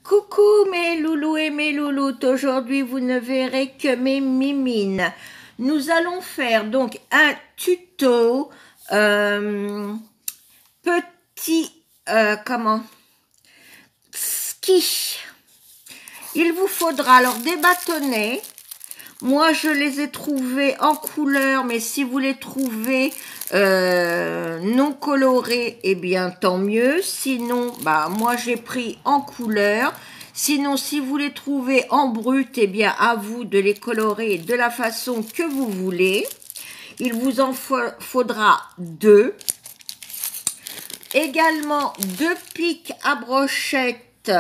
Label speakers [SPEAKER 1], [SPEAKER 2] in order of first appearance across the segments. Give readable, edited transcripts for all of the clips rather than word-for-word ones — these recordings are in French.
[SPEAKER 1] Coucou mes loulous et mes louloutes, aujourd'hui vous ne verrez que mes mimines. Nous allons faire donc un tuto ski. Il vous faudra alors des bâtonnets. Moi je les ai trouvés en couleur, mais si vous les trouvez non colorés, eh bien tant mieux. Sinon, bah moi j'ai pris en couleur. Sinon, si vous les trouvez en brut, eh bien à vous de les colorer de la façon que vous voulez. Il vous en faudra 2. Également 2 pics à brochette.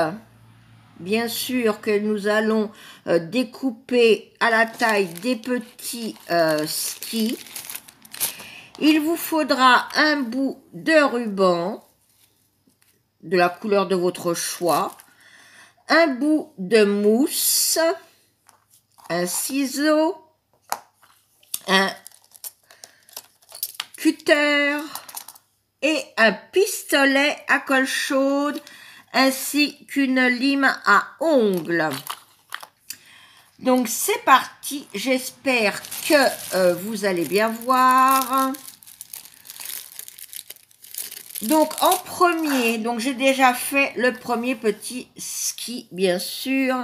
[SPEAKER 1] Bien sûr que nous allons découper à la taille des petits skis. Il vous faudra un bout de ruban de la couleur de votre choix, un bout de mousse, un ciseau, un cutter et un pistolet à colle chaude ainsi qu'une lime à ongles. Donc c'est parti, j'espère que vous allez bien voir. Donc en premier, donc j'ai déjà fait le premier petit ski bien sûr.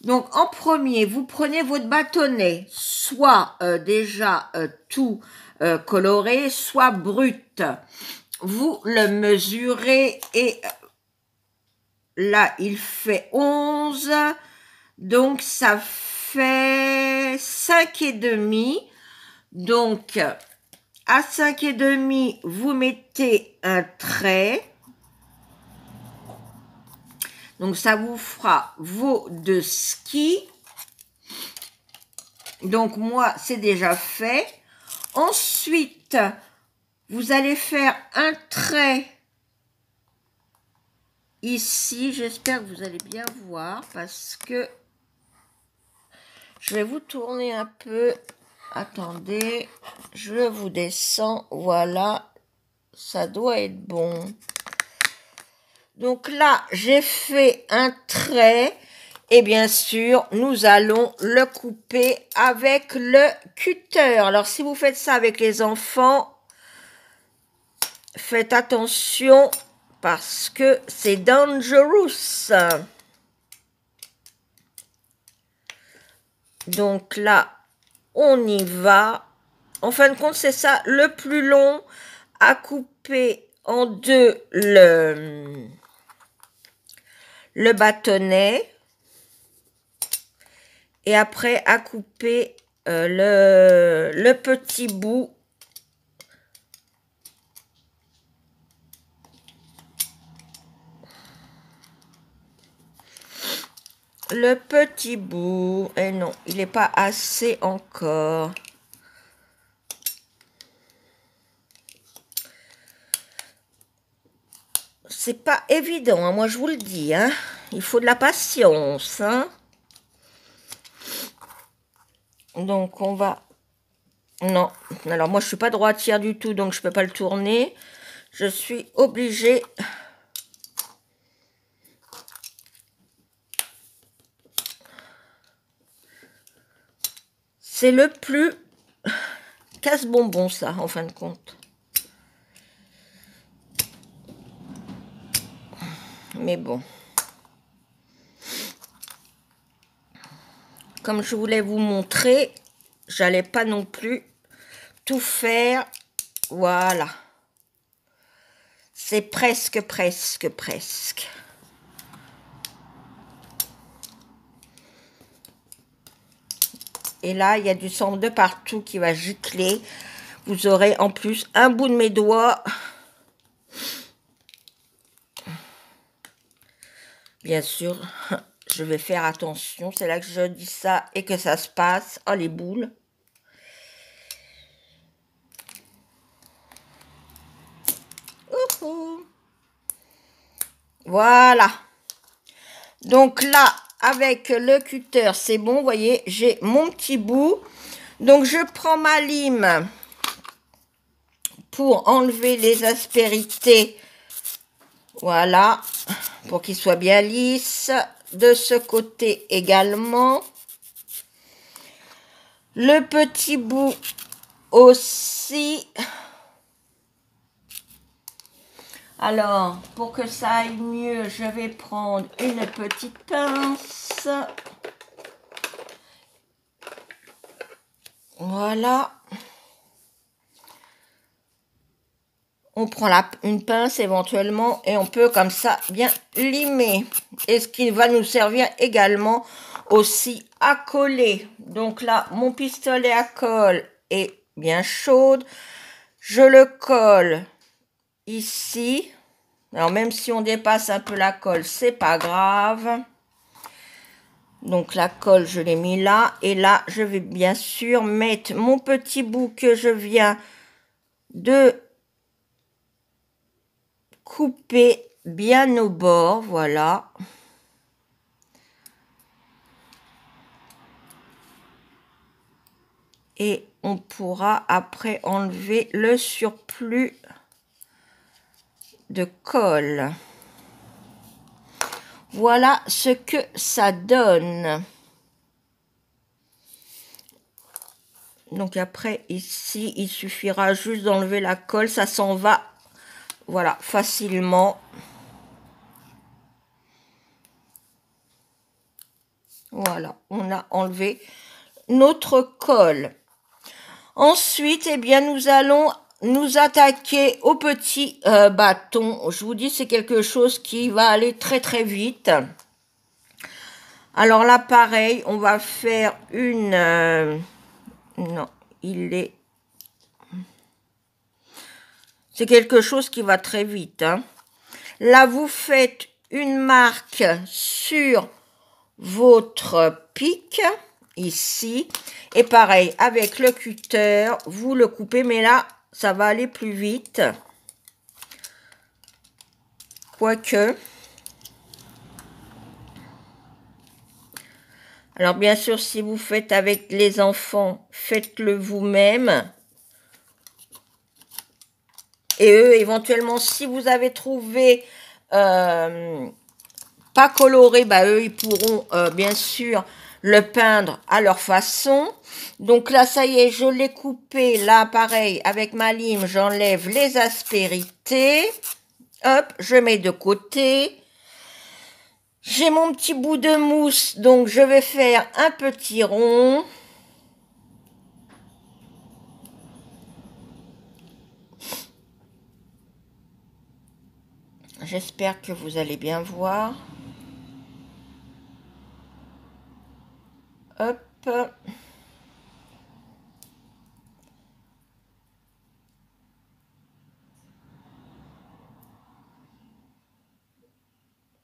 [SPEAKER 1] Donc en premier, vous prenez votre bâtonnet, soit déjà tout coloré, soit brut. Vous le mesurez et là il fait 11. Donc, ça fait 5,5. Donc, à 5,5, vous mettez un trait. Donc, ça vous fera vos 2 skis. Donc, moi, c'est déjà fait. Ensuite, vous allez faire un trait ici. J'espère que vous allez bien voir parce que je vais vous tourner un peu. Attendez, je vous descends. Voilà, ça doit être bon. Donc là, j'ai fait un trait. Et bien sûr, nous allons le couper avec le cutter. Alors, si vous faites ça avec les enfants, faites attention parce que c'est dangerous. Donc là, on y va. En fin de compte, c'est ça le plus long, à couper en 2 le bâtonnet. Et après, à couper le petit bout. Le petit bout. Et non, il n'est pas assez encore. C'est pas évident, hein, moi je vous le dis. Hein. Il faut de la patience. Hein. Donc on va... Non, alors moi je suis pas droitière du tout, donc je peux pas le tourner. Je suis obligée... C'est le plus casse-bonbon, ça, en fin de compte. Mais bon. Comme je voulais vous montrer, j'allais pas non plus tout faire. Voilà. C'est presque. Et là, il y a du sang de partout qui va gicler. Vous aurez en plus un bout de mes doigts. Bien sûr, je vais faire attention. C'est là que je dis ça et que ça se passe. Oh, les boules. Voilà. Donc là, avec le cutter, c'est bon. Vous voyez, j'ai mon petit bout. Donc, je prends ma lime pour enlever les aspérités. Voilà. pour qu'il soit bien lisse. De ce côté également. Le petit bout aussi. Alors, pour que ça aille mieux, je vais prendre une petite pince. Voilà. On prend une pince éventuellement et on peut comme ça bien limer. Et ce qui va nous servir également aussi à coller. Donc là, mon pistolet à colle est bien chaud. Je le colle ici. Alors même si on dépasse un peu la colle, c'est pas grave. Donc la colle, je l'ai mis là. Et là, je vais bien sûr mettre mon petit bout que je viens de couper bien au bord, voilà. Et on pourra après enlever le surplus de colle. Voilà ce que ça donne. Donc après, ici, il suffira juste d'enlever la colle, ça s'en va, voilà, facilement. Voilà, on a enlevé notre colle. Ensuite, eh bien, nous allons nous attaquer au petit bâton. Je vous dis, c'est quelque chose qui va aller très très vite. Alors là, pareil, on va faire une... non, il est... C'est quelque chose qui va très vite. Hein. Là, vous faites une marque sur votre pic, ici. Et pareil, avec le cutter, vous le coupez. Mais là, ça va aller plus vite. Quoique. Alors, bien sûr, si vous faites avec les enfants, faites-le vous-même. Et eux, éventuellement, si vous avez trouvé pas coloré, bah, eux, ils pourront bien sûr le peindre à leur façon. Donc là, ça y est, je l'ai coupé. Là, pareil, avec ma lime, j'enlève les aspérités. Hop, je mets de côté. J'ai mon petit bout de mousse, donc je vais faire un petit rond. J'espère que vous allez bien voir. Hop.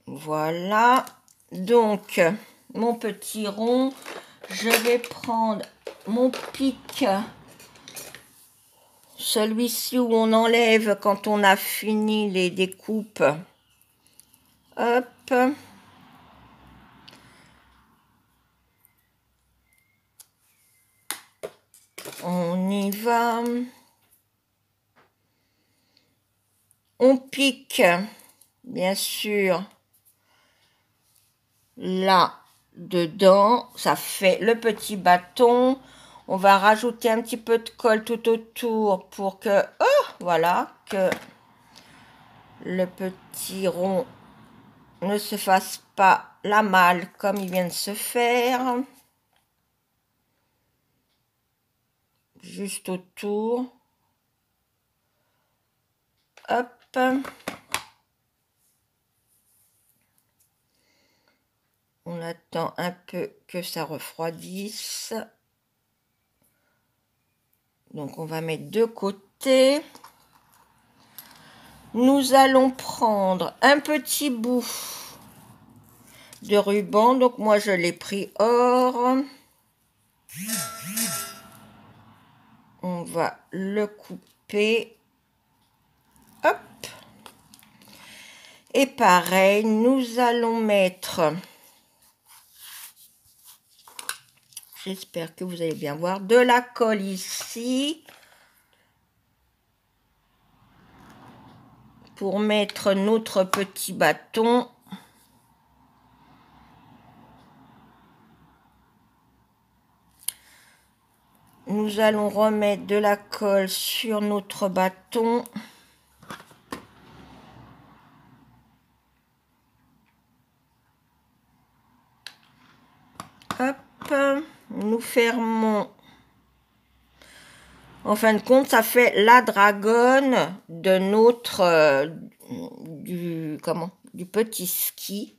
[SPEAKER 1] Voilà. Donc, mon petit rond. Je vais prendre mon pic. Celui-ci où on enlève quand on a fini les découpes. Hop. On y va. On pique, bien sûr, là, dedans. Ça fait le petit bâton. On va rajouter un petit peu de colle tout autour pour que, oh, voilà, que le petit rond ne se fasse pas la malle comme il vient de se faire. Juste autour. Hop. On attend un peu que ça refroidisse. Donc on va mettre de côté. Nous allons prendre un petit bout de ruban. Donc moi je l'ai pris or. On va le couper. Hop. Et pareil, nous allons mettre... J'espère que vous allez bien voir. De la colle ici. Pour mettre notre petit bâton. nous allons remettre de la colle sur notre bâton. Hop, nous fermons. En fin de compte, ça fait la dragonne de notre du petit ski.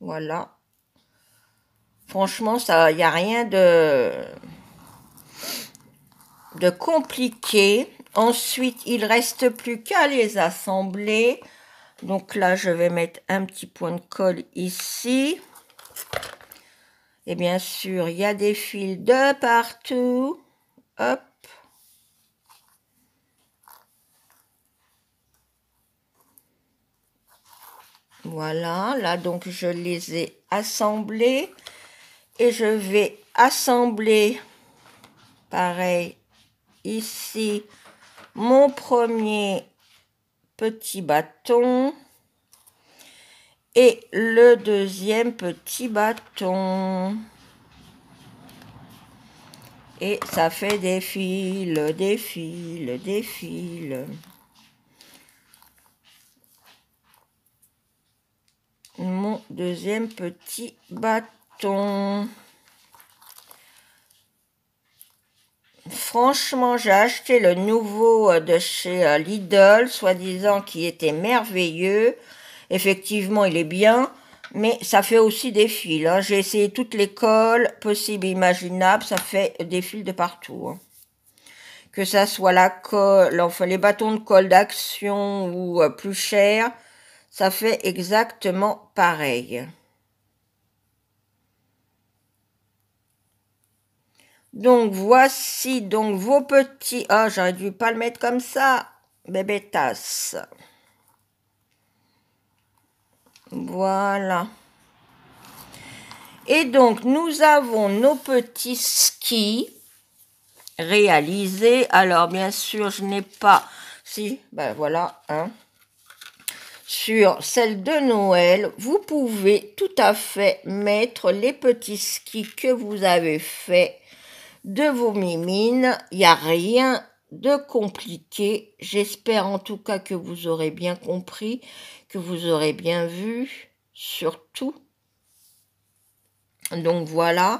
[SPEAKER 1] Voilà. Franchement, ça, il n'y a rien de compliqué. Ensuite, il ne reste plus qu'à les assembler. Donc là, je vais mettre un petit point de colle ici. Et bien sûr, il y a des fils de partout. Hop. Voilà, là donc je les ai assemblés. Et je vais assembler, pareil, ici, mon premier petit bâton. Et le deuxième petit bâton. Et ça fait des fils, des fils, des fils. Mon deuxième petit bâton. Franchement, j'ai acheté le nouveau de chez Lidl, soi-disant qui était merveilleux. Effectivement, il est bien, mais ça fait aussi des fils. Hein. J'ai essayé toutes les colles possibles et imaginables, ça fait des fils de partout. Hein. Que ça soit la colle, enfin les bâtons de colle d'action ou plus cher, ça fait exactement pareil. Donc voici donc vos petits... Ah, j'aurais dû pas le mettre comme ça, bébé tasse. Voilà. Et donc nous avons nos petits skis réalisés. Alors bien sûr, je n'ai pas... Si, ben voilà, hein. Sur celle de Noël, vous pouvez tout à fait mettre les petits skis que vous avez fait de vos mimines. Il n'y a rien de compliqué. J'espère en tout cas que vous aurez bien compris, que vous aurez bien vu, surtout. Donc voilà,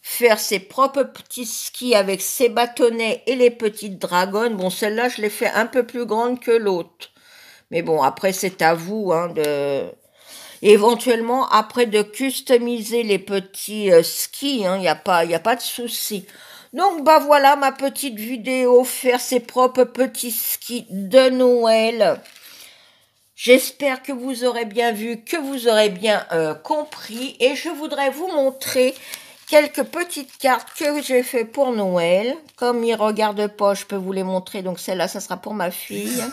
[SPEAKER 1] faire ses propres petits skis avec ses bâtonnets et les petites dragonnes. Bon, celle-là, je l'ai fait un peu plus grande que l'autre. Mais bon, après, c'est à vous, hein, éventuellement, après, de customiser les petits skis, hein, il n'y a pas de souci. Donc, bah voilà ma petite vidéo, faire ses propres petits skis de Noël. J'espère que vous aurez bien vu, que vous aurez bien compris. Et je voudrais vous montrer quelques petites cartes que j'ai fait pour Noël. Comme ils ne regardent pas, je peux vous les montrer. Donc, celle-là, ça sera pour ma fille.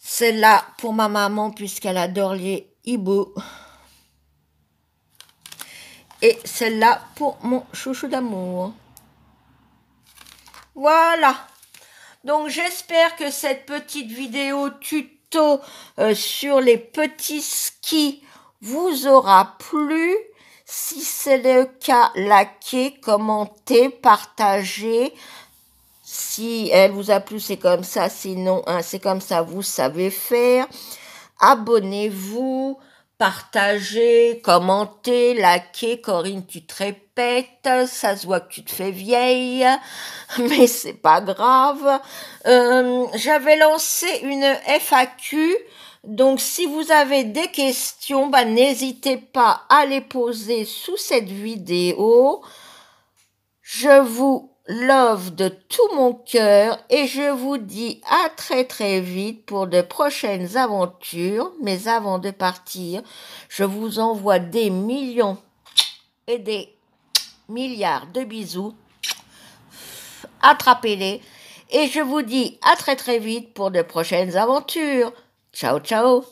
[SPEAKER 1] Celle-là pour ma maman puisqu'elle adore les hiboux. Et celle-là pour mon chouchou d'amour. Voilà. Donc j'espère que cette petite vidéo tuto sur les petits skis vous aura plu. Si c'est le cas, likez, commentez, partagez. Si elle vous a plu, c'est comme ça. Sinon, hein, c'est comme ça, vous savez faire. Abonnez-vous, partagez, commentez, likez. Corinne, tu te répètes. Ça se voit que tu te fais vieille. Mais c'est pas grave. J'avais lancé une FAQ. Donc, si vous avez des questions, bah, n'hésitez pas à les poser sous cette vidéo. Je vous love de tout mon cœur et je vous dis à très très vite pour de prochaines aventures. Mais avant de partir, je vous envoie des millions et des milliards de bisous. Attrapez-les et je vous dis à très très vite pour de prochaines aventures. Ciao ciao.